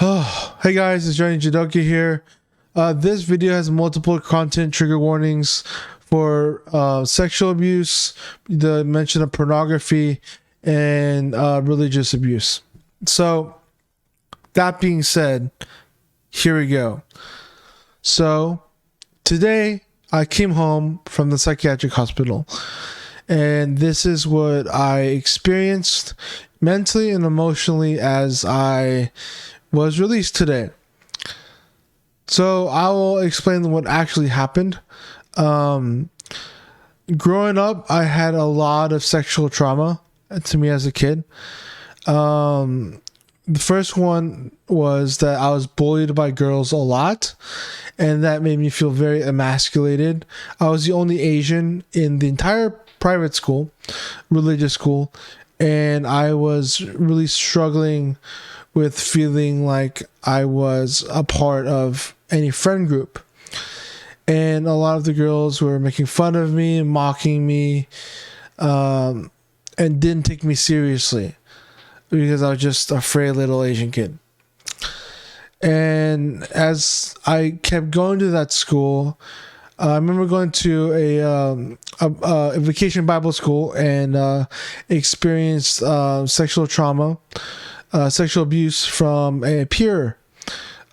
Oh, hey guys, it's Johnny Jidoka here. This video has multiple content trigger warnings for sexual abuse, the mention of pornography, and religious abuse. So, that being said, here we go. So, today I came home from the psychiatric hospital, and this is what I experienced mentally and emotionally as I was released today. So I will explain what actually happened. Growing up, I had a lot of sexual trauma to me as a kid. The first one was that I was bullied by girls a lot, and that made me feel very emasculated. I was the only Asian in the entire private school, religious school, and I was really struggling with feeling like I was a part of any friend group. And a lot of the girls were making fun of me, mocking me, and didn't take me seriously because I was just a frail little Asian kid. And as I kept going to that school, I remember going to a vacation Bible school and experienced sexual trauma, sexual abuse from a peer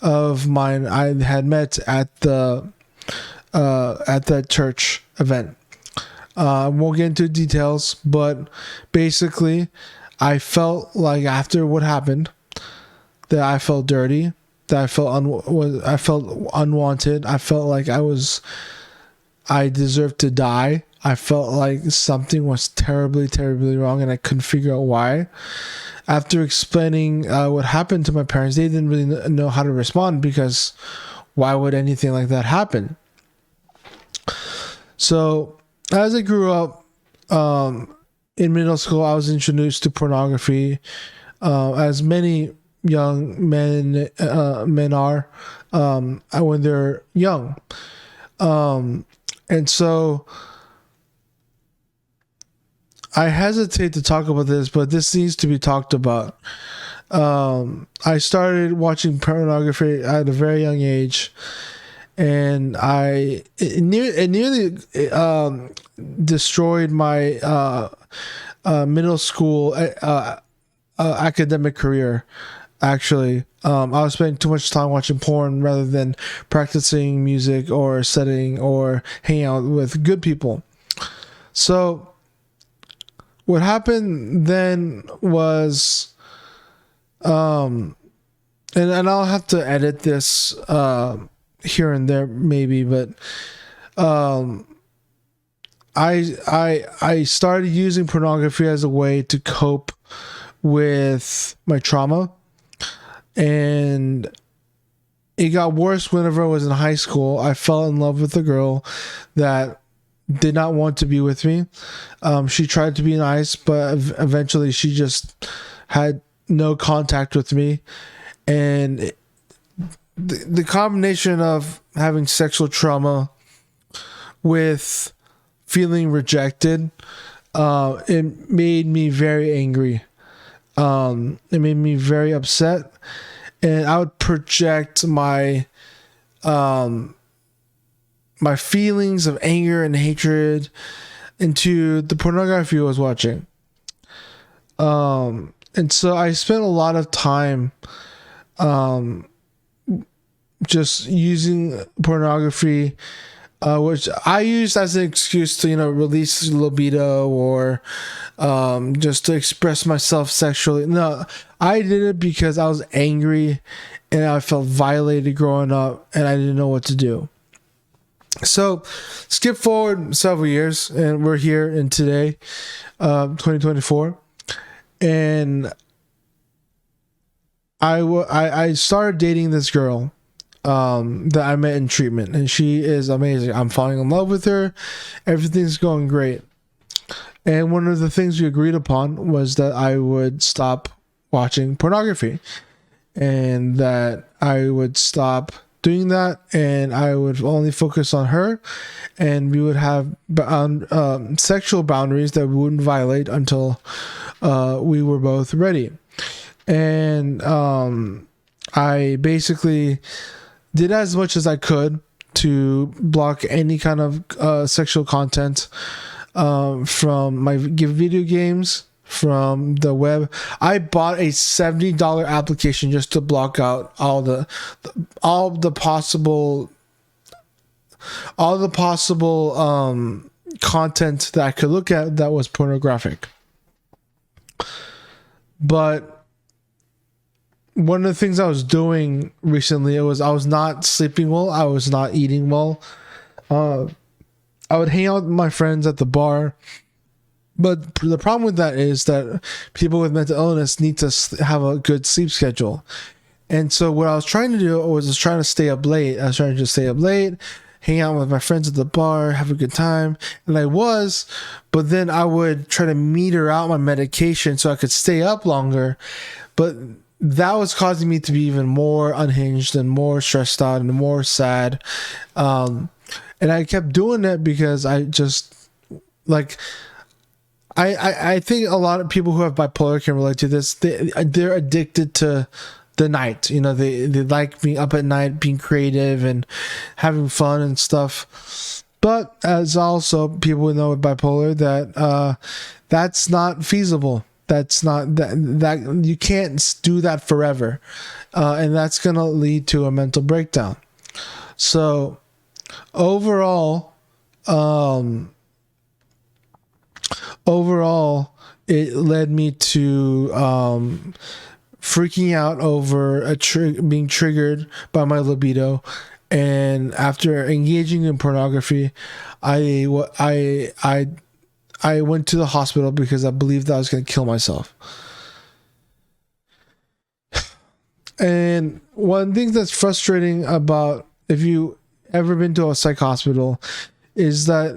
of mine I had met at that church event. I won't get into details, but basically, I felt like after what happened, that I felt dirty, that I felt unwanted. I felt like I deserved to die. I felt like something was terribly, terribly wrong, and I couldn't figure out why. After explaining what happened to my parents, they didn't really know how to respond because why would anything like that happen? So, as I grew up in middle school, I was introduced to pornography, as many young men are when they're young, and so I hesitate to talk about this, but this needs to be talked about. I started watching pornography at a very young age, and it nearly destroyed my middle school academic career. Actually, I was spending too much time watching porn rather than practicing music or studying or hanging out with good people. So what happened then was, and I'll have to edit this here and there maybe, but I started using pornography as a way to cope with my trauma, and it got worse whenever I was in high school. I fell in love with a girl that did not want to be with me. She tried to be nice, but eventually she just had no contact with me. And the combination of having sexual trauma with feeling rejected, it made me very angry. It made me very upset, and I would project my feelings of anger and hatred into the pornography I was watching. And so I spent a lot of time just using pornography, which I used as an excuse to, release libido or just to express myself sexually. No, I did it because I was angry and I felt violated growing up and I didn't know what to do. So skip forward several years and we're here in today, 2024, and I started dating this girl that I met in treatment, and she is amazing. I'm falling in love with her. Everything's going great. And one of the things we agreed upon was that I would stop watching pornography and that I would stop doing that, and I would only focus on her, and we would have sexual boundaries that we wouldn't violate until we were both ready. And I basically did as much as I could to block any kind of sexual content from my video games, from the web. I bought a $70 application just to block out all the possible content that I could look at that was pornographic. But one of the things I was doing recently, I was not sleeping well, I was not eating well. I would hang out with my friends at the bar, but the problem with that is that people with mental illness need to have a good sleep schedule. And so what I was trying to do was just trying to stay up late. I was trying to just stay up late, hang out with my friends at the bar, have a good time. And I was, but then I would try to meter out my medication so I could stay up longer. But that was causing me to be even more unhinged and more stressed out and more sad. And I kept doing it because I just like, I think a lot of people who have bipolar can relate to this. They're addicted to the night. You know, they like being up at night, being creative and having fun and stuff. But as also people know with bipolar that that's not feasible. That's not that you can't do that forever, and that's gonna lead to a mental breakdown. So overall, it led me to freaking out over being triggered by my libido, and after engaging in pornography, I went to the hospital because I believed that I was going to kill myself. And one thing that's frustrating about, if you ever been to a psych hospital, is that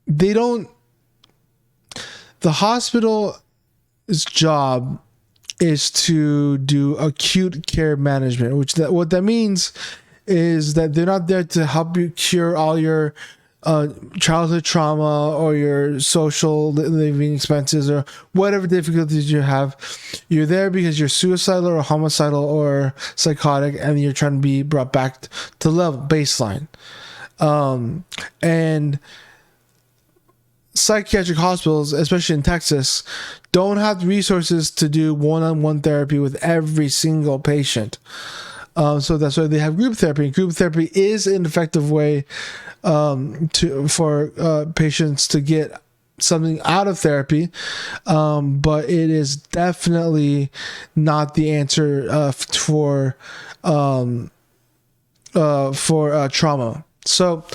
the hospital's job is to do acute care management, what that means is that they're not there to help you cure all your childhood trauma or your social living expenses or whatever difficulties you have. You're there because you're suicidal or homicidal or psychotic, and you're trying to be brought back to level baseline. And psychiatric hospitals, especially in Texas, don't have the resources to do one-on-one therapy with every single patient. So that's why they have group therapy. Group therapy is an effective way for patients to get something out of therapy, but it is definitely not the answer for trauma. So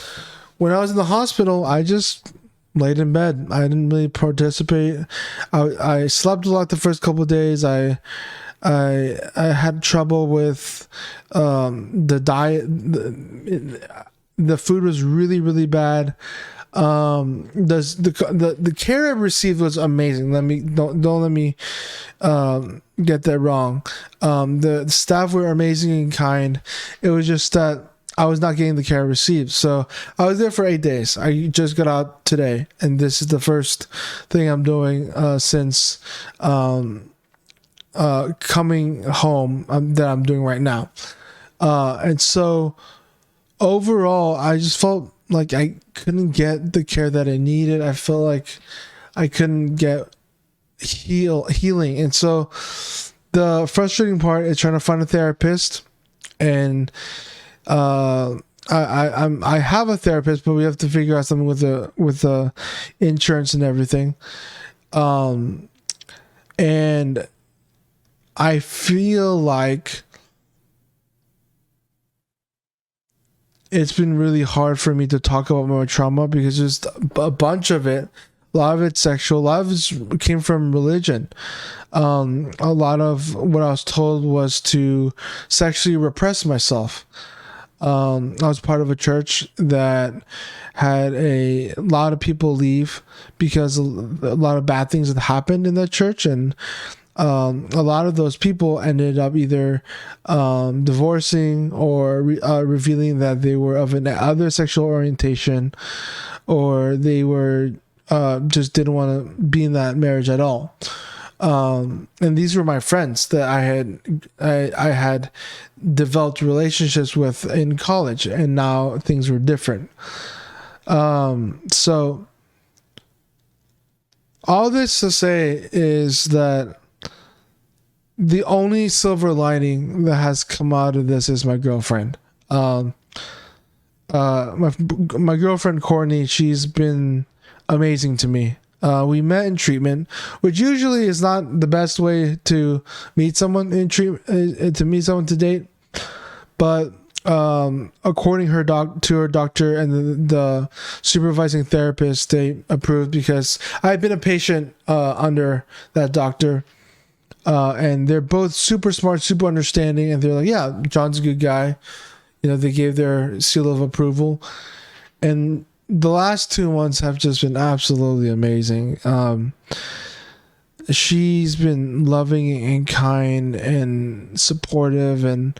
when I was in the hospital, I just laid in bed. I didn't really participate. I slept a lot the first couple of days. I had trouble with the diet. The food was really, really bad. The care I received was amazing. Don't let me get that wrong. The staff were amazing and kind. It was just that I was not getting the care I received. So I was there for 8 days. I just got out today, and this is the first thing I'm doing since coming home that I'm doing right now. And so overall, I just felt like I couldn't get the care that I needed. I felt like I couldn't get healing. And so the frustrating part is trying to find a therapist, and I have a therapist, but we have to figure out something with the insurance and everything. And I feel like it's been really hard for me to talk about my trauma because there's a bunch of it. A lot of it's sexual. A lot of it came from religion. A lot of what I was told was to sexually repress myself. I was part of a church that had a lot of people leave because a lot of bad things had happened in that church, and a lot of those people ended up either divorcing or revealing that they were of another sexual orientation, or they were just didn't want to be in that marriage at all. And these were my friends that I had developed relationships with in college, and now things were different. So all this to say is that the only silver lining that has come out of this is my girlfriend. My girlfriend Courtney, she's been amazing to me. We met in treatment, which usually is not the best way to meet someone in treatment, to meet someone to date. But according to her doctor and the supervising therapist, they approved because I've been a patient under that doctor. And they're both super smart, super understanding, and they're like, yeah, John's a good guy. They gave their seal of approval. And the last 2 months have just been absolutely amazing. She's been loving and kind and supportive, and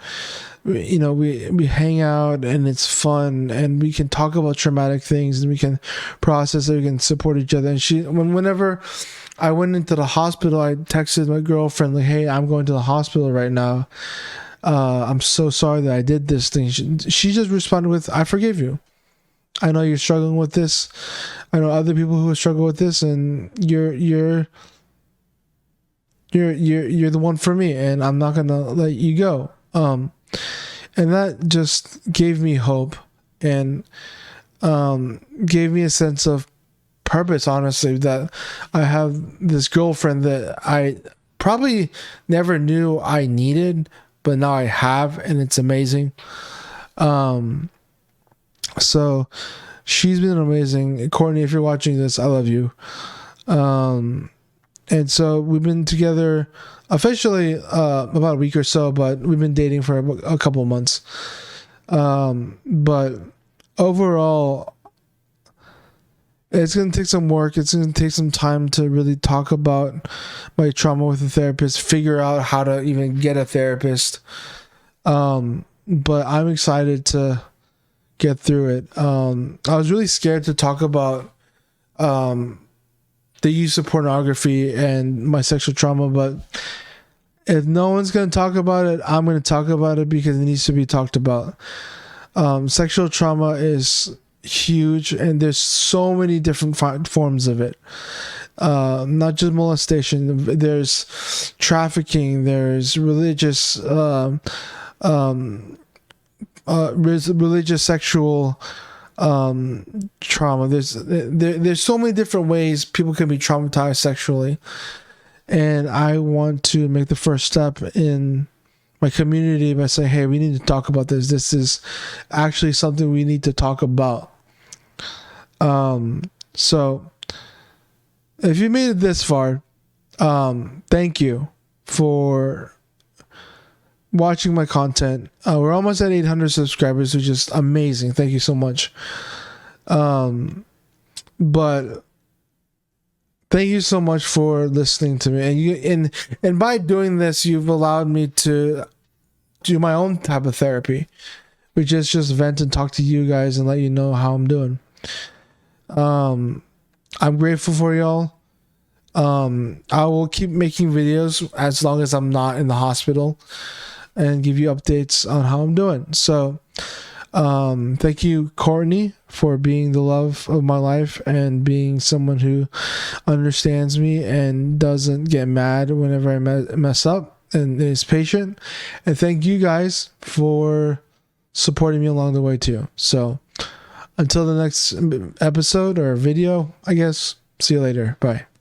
we hang out and it's fun, and we can talk about traumatic things, and we can process it, we can support each other. And whenever I went into the hospital, I texted my girlfriend like, hey, I'm going to the hospital right now. I'm so sorry that I did this thing. She just responded with, I forgive you. I know you're struggling with this. I know other people who struggle with this, and you're the one for me, and I'm not gonna let you go. And that just gave me hope, and gave me a sense of purpose, honestly, that I have this girlfriend that I probably never knew I needed, but now I have, and it's amazing. So she's been amazing. Courtney, if you're watching this, I love you. And so we've been together officially about a week or so, but we've been dating for a couple of months. But overall, it's going to take some work. It's going to take some time to really talk about my trauma with a therapist, figure out how to even get a therapist. But I'm excited to get through it. I was really scared to talk about the use of pornography and my sexual trauma, but if no one's going to talk about it, I'm going to talk about it because it needs to be talked about. Sexual trauma is huge, and there's so many different forms of it. Not just molestation, there's trafficking, there's religious sexual trauma. There's so many different ways people can be traumatized sexually, and I want to make the first step in my community by saying, hey, we need to talk about this. This is actually something we need to talk about. So if you made it this far, thank you for watching my content. We're almost at 800 subscribers, which is amazing. Thank you so much. But thank you so much for listening to me. And by doing this, you've allowed me to do my own type of therapy, which is just vent and talk to you guys and let you know how I'm doing. I'm grateful for y'all. I will keep making videos as long as I'm not in the hospital and give you updates on how I'm doing. So, thank you, Courtney, for being the love of my life and being someone who understands me and doesn't get mad whenever I mess up and is patient. And thank you guys for supporting me along the way too. So until the next episode or video, I guess, see you later. Bye.